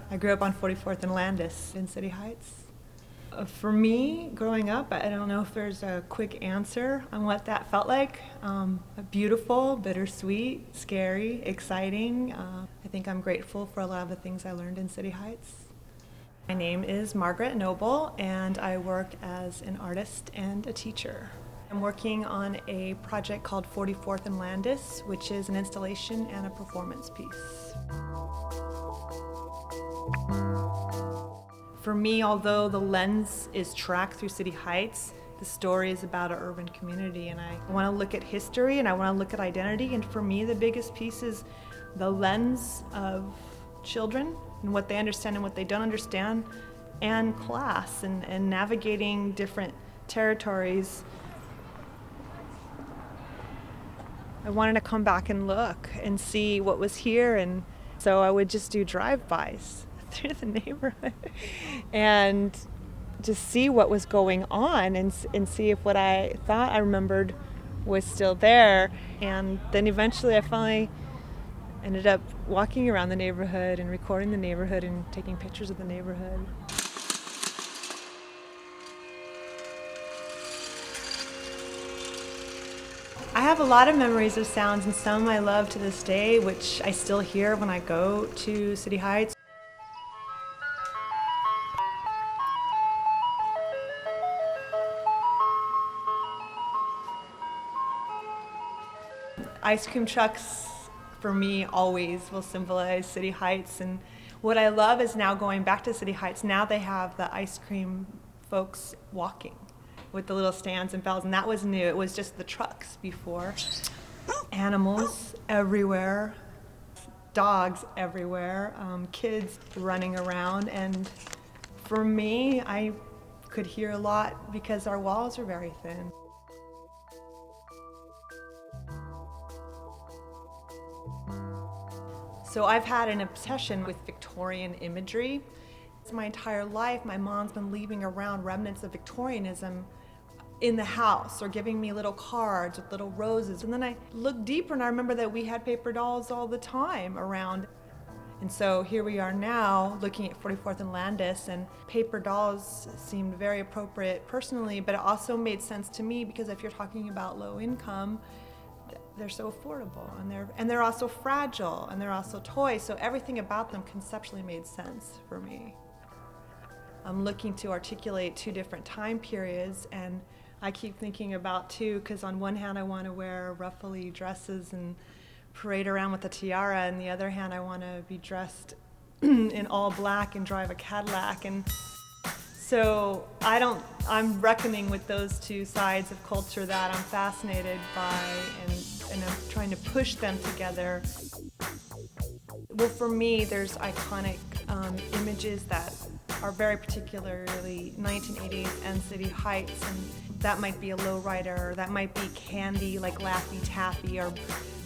I grew up on 44th and Landis in City Heights. For me, growing up, I don't know if there's a quick answer on what that felt like. Beautiful, bittersweet, scary, exciting. I think I'm grateful for a lot of the things I learned in City Heights. My name is Margaret Noble, and I work as an artist and a teacher. I'm working on a project called 44th and Landis, which is an installation and a performance piece. For me, although the lens is tracked through City Heights, the story is about an urban community, and I want to look at history and I want to look at identity, and for me the biggest piece is the lens of children and what they understand and what they don't understand, and class and navigating different territories. I wanted to come back and look and see what was here, and so I would just do drive-bys through the neighborhood and just see what was going on and see if what I thought I remembered was still there. And then eventually I finally ended up walking around the neighborhood and recording the neighborhood and taking pictures of the neighborhood. I have a lot of memories of sounds, and some I love to this day, which I still hear when I go to City Heights. Ice cream trucks, for me, always will symbolize City Heights, and what I love is now going back to City Heights, now they have the ice cream folks walking with the little stands and bells, and that was new. It was just the trucks before. Animals everywhere, dogs everywhere, kids running around, and for me, I could hear a lot because our walls are very thin. So I've had an obsession with Victorian imagery. My entire life, my mom's been leaving around remnants of Victorianism in the house or giving me little cards with little roses. And then I looked deeper and I remember that we had paper dolls all the time around. And so here we are now looking at 44th and Landis, and paper dolls seemed very appropriate personally, but it also made sense to me because if you're talking about low income, they're so affordable, and they're also fragile, and they're also toys, so everything about them conceptually made sense for me. I'm looking to articulate two different time periods, and I keep thinking about two, because on one hand I want to wear ruffly dresses and parade around with a tiara, and the other hand I want to be dressed in all black and drive a Cadillac, and so I'm reckoning with those two sides of culture that I'm fascinated by, and I'm trying to push them together. Well, for me, there's iconic images that are very particularly 1980s and City Heights, and that might be a lowrider, or that might be candy like Laffy Taffy or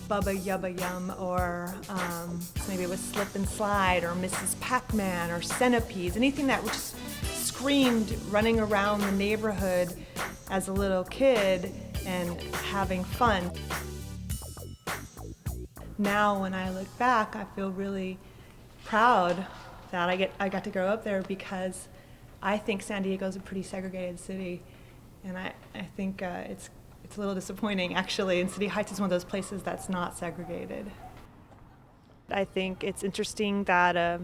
Bubba Yubba Yum, or maybe it was Slip and Slide or Mrs. Pac-Man or Centipedes, anything that was just screamed running around the neighborhood as a little kid and having fun. Now when I look back, I feel really proud that I got to grow up there, because I think San Diego's a pretty segregated city, and I think it's a little disappointing actually, and City Heights is one of those places that's not segregated. I think it's interesting that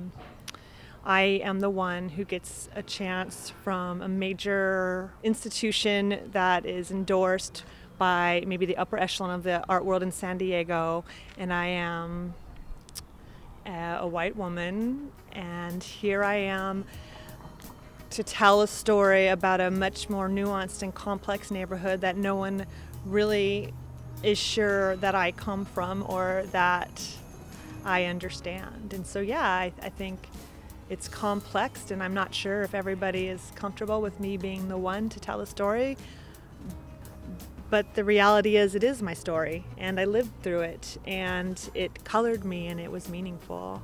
I am the one who gets a chance from a major institution that is endorsed by maybe the upper echelon of the art world in San Diego, and I am a white woman, and here I am to tell a story about a much more nuanced and complex neighborhood that no one really is sure that I come from or that I understand. And so yeah, I think it's complex, and I'm not sure if everybody is comfortable with me being the one to tell a story, but the reality is it is my story, and I lived through it, and it colored me, and it was meaningful.